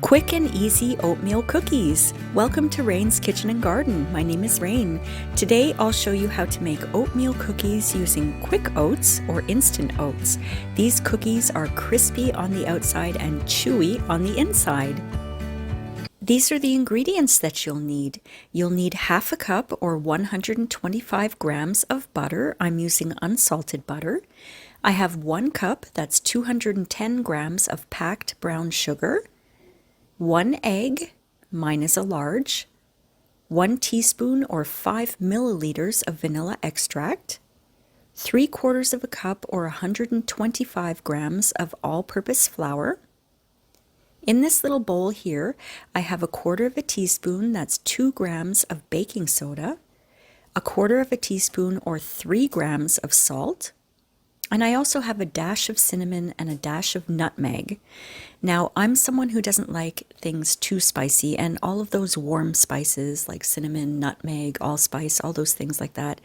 Quick and easy oatmeal cookies. Welcome to Rain's Kitchen and Garden. My name is Rain. Today I'll show you how to make oatmeal cookies using quick oats or instant oats. These cookies are crispy on the outside and chewy on the inside. These are the ingredients that you'll need. You'll need half a cup or 125 grams of butter. I'm using unsalted butter. I have 1 cup, that's 210 grams of packed brown sugar. 1 egg, mine is a large, 1 teaspoon or 5 milliliters of vanilla extract, 3/4 of a cup or 125 grams of all-purpose flour. In this little bowl here, I have 1/4 of a teaspoon, that's 2 grams of baking soda, 1/4 of a teaspoon or 3 grams of salt, and I also have a dash of cinnamon and a dash of nutmeg. Now, I'm someone who doesn't like things too spicy, and all of those warm spices like cinnamon, nutmeg, allspice, all those things like that,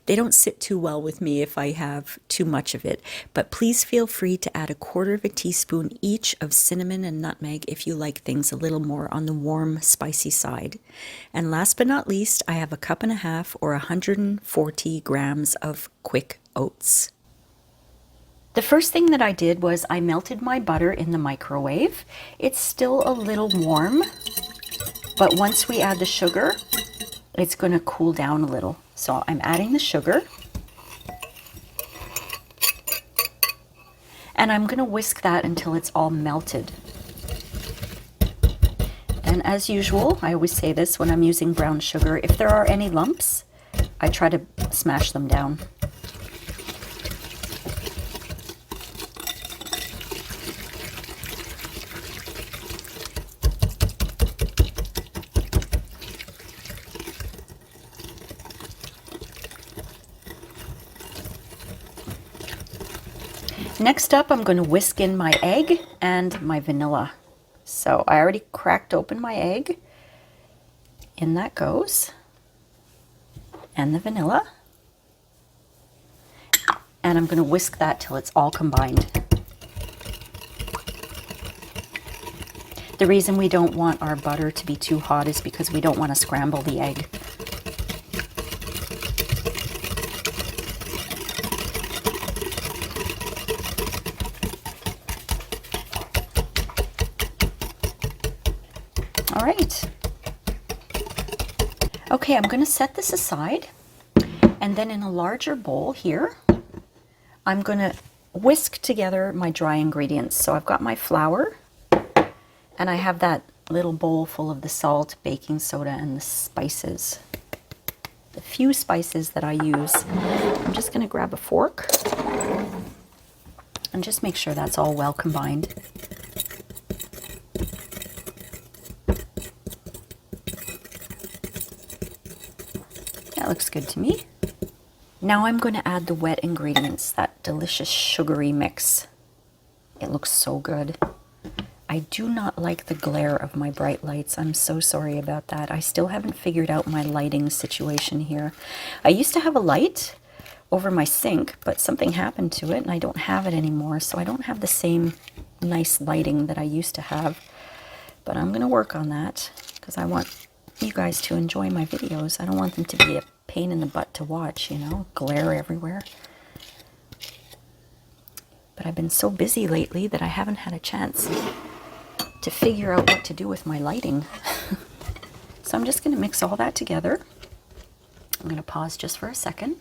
they don't sit too well with me if I have too much of it. But please feel free to add 1/4 of a teaspoon each of cinnamon and nutmeg if you like things a little more on the warm, spicy side. And last but not least, I have 1.5 cups or 140 grams of quick oats. The first thing that I did was I melted my butter in the microwave. It's still a little warm, but once we add the sugar, it's going to cool down a little. So I'm adding the sugar, and I'm going to whisk that until it's all melted. And as usual, I always say this when I'm using brown sugar, if there are any lumps, I try to smash them down. Next up, I'm going to whisk in my egg and my vanilla. So I already cracked open my egg. In that goes. And the vanilla. And I'm going to whisk that till it's all combined. The reason we don't want our butter to be too hot is because we don't want to scramble the egg. All right. Okay, I'm going to set this aside, and then in a larger bowl here, I'm going to whisk together my dry ingredients. So I've got my flour, and I have that little bowl full of the salt, baking soda, and the spices. The few spices that I use. I'm just going to grab a fork and just make sure that's all well combined. That looks good to me. Now I'm going to add the wet ingredients, that delicious sugary mix. It looks so good. I do not like the glare of my bright lights. I'm so sorry about that. I still haven't figured out my lighting situation here. I used to have a light over my sink, but something happened to it and I don't have it anymore, so I don't have the same nice lighting that I used to have. But I'm going to work on that because I want you guys to enjoy my videos. I don't want them to be a pain in the butt to watch, you know, glare everywhere. But I've been so busy lately that I haven't had a chance to figure out what to do with my lighting. So I'm just going to mix all that together. I'm going to pause just for a second.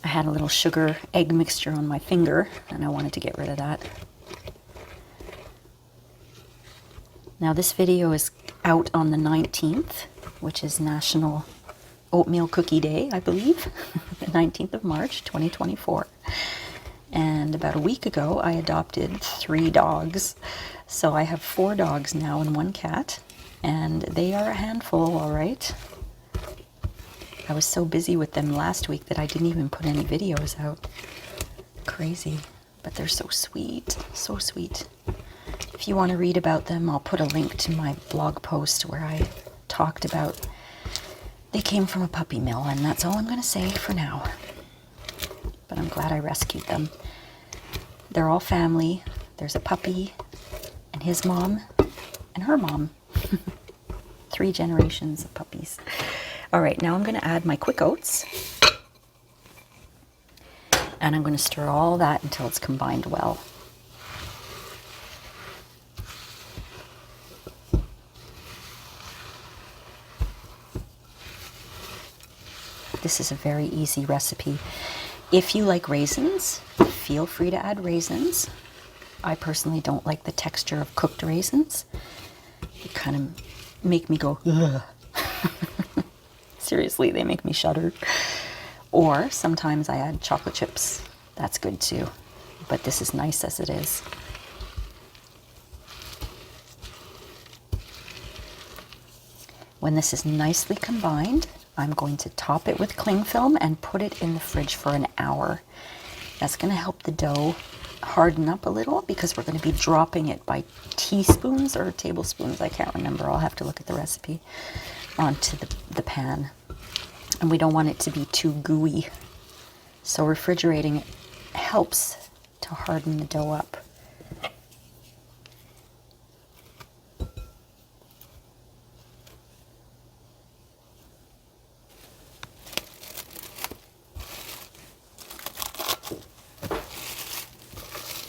I had a little sugar egg mixture on my finger and I wanted to get rid of that. Now this video is out on the 19th, which is National Oatmeal Cookie Day, I believe, the 19th of March, 2024. And about a week ago, I adopted 3 dogs. So I have 4 dogs now and 1 cat, and they are a handful, all right. I was so busy with them last week that I didn't even put any videos out. Crazy, but they're so sweet, so sweet. If you want to read about them, I'll put a link to my blog post where I talked about they came from a puppy mill, and that's all I'm going to say for now. But I'm glad I rescued them. They're all family. There's a puppy and his mom and her mom. 3 generations of puppies. All right, now I'm going to add my quick oats. And I'm going to stir all that until it's combined well. This is a very easy recipe. If you like raisins, feel free to add raisins. I personally don't like the texture of cooked raisins. They kind of make me go, ugh. Seriously, they make me shudder. Or sometimes I add chocolate chips. That's good too. But this is nice as it is. When this is nicely combined, I'm going to top it with cling film and put it in the fridge for an hour. That's going to help the dough harden up a little because we're going to be dropping it by teaspoons or tablespoons, I can't remember, I'll have to look at the recipe, onto the pan. And we don't want it to be too gooey. So refrigerating it helps to harden the dough up.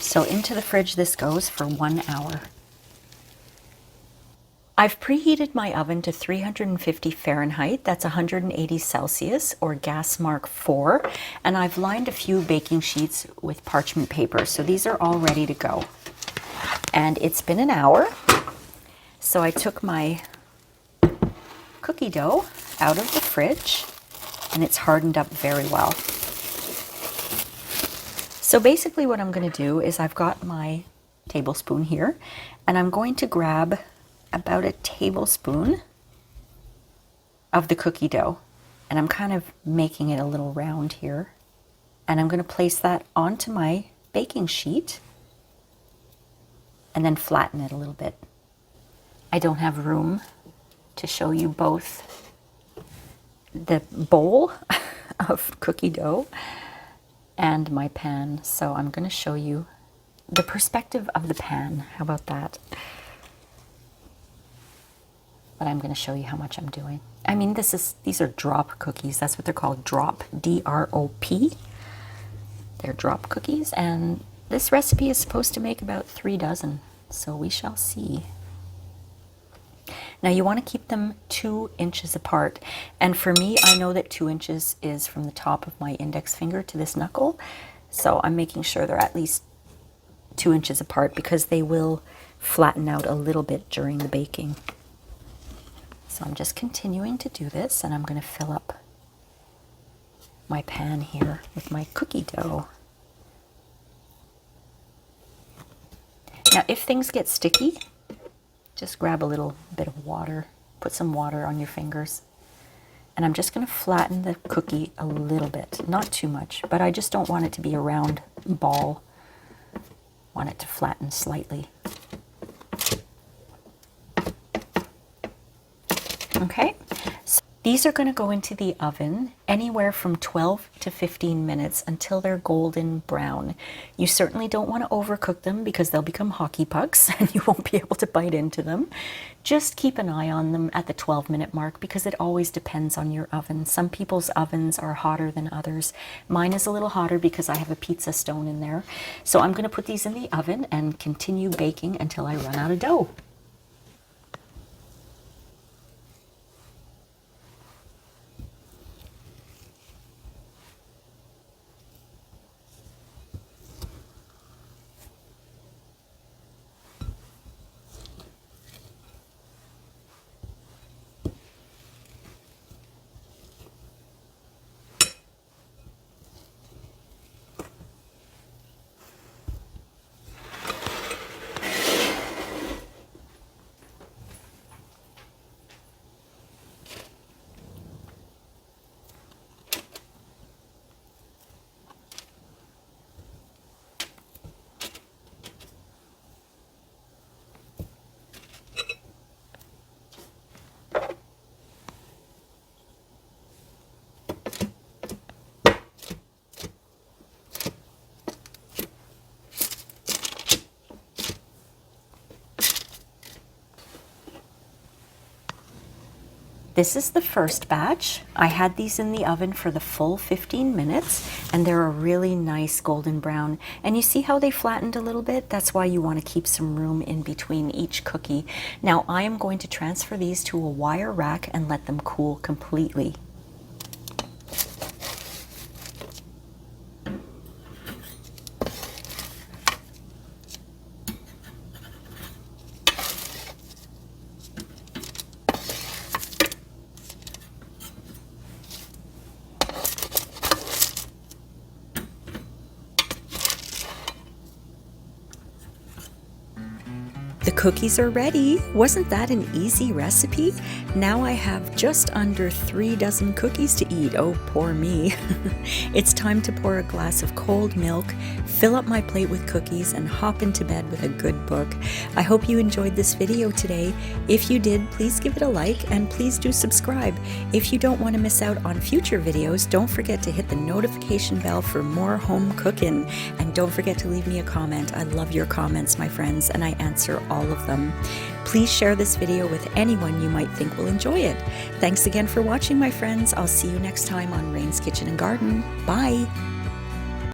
So into the fridge this goes for 1 hour. I've preheated my oven to 350 Fahrenheit, that's 180 Celsius, or gas mark 4, and I've lined a few baking sheets with parchment paper, so these are all ready to go. And it's been an hour, so I took my cookie dough out of the fridge, and it's hardened up very well. So basically what I'm going to do is I've got my tablespoon here, and I'm going to grab about a tablespoon of the cookie dough, and I'm kind of making it a little round here, and I'm going to place that onto my baking sheet and then flatten it a little bit. I don't have room to show you both the bowl of cookie dough and my pan, so I'm going to show you the perspective of the pan. How about that? But I'm going to show you how much I'm doing. I mean, these are drop cookies. That's what they're called, drop, D-R-O-P. They're drop cookies, and this recipe is supposed to make about 3 dozen, so we shall see. Now you want to keep them 2 inches apart, and for me, I know that 2 inches is from the top of my index finger to this knuckle, so I'm making sure they're at least 2 inches apart because they will flatten out a little bit during the baking. So I'm just continuing to do this, and I'm going to fill up my pan here with my cookie dough. Now if things get sticky, just grab a little bit of water, put some water on your fingers, and I'm just going to flatten the cookie a little bit, not too much, but I just don't want it to be a round ball. I want it to flatten slightly. Okay, so these are going to go into the oven anywhere from 12 to 15 minutes until they're golden brown. You certainly don't want to overcook them because they'll become hockey pucks and you won't be able to bite into them. Just keep an eye on them at the 12-minute mark because it always depends on your oven. Some people's ovens are hotter than others. Mine is a little hotter because I have a pizza stone in there. So I'm going to put these in the oven and continue baking until I run out of dough. This is the first batch. I had these in the oven for the full 15 minutes, and they're a really nice golden brown. And you see how they flattened a little bit? That's why you want to keep some room in between each cookie. Now I am going to transfer these to a wire rack and let them cool completely. The cookies are ready. Wasn't that an easy recipe? Now I have just under 3 dozen cookies to eat. Oh, poor me. It's time to pour a glass of cold milk, fill up my plate with cookies, and hop into bed with a good book. I hope you enjoyed this video today. If you did, please give it a like and please do subscribe. If you don't want to miss out on future videos, don't forget to hit the notification bell for more home cooking. And don't forget to leave me a comment. I love your comments, my friends, and I answer all of them. Please share this video with anyone you might think will enjoy it. Thanks again for watching, my friends. I'll see you next time on Rain's Kitchen and Garden. Bye!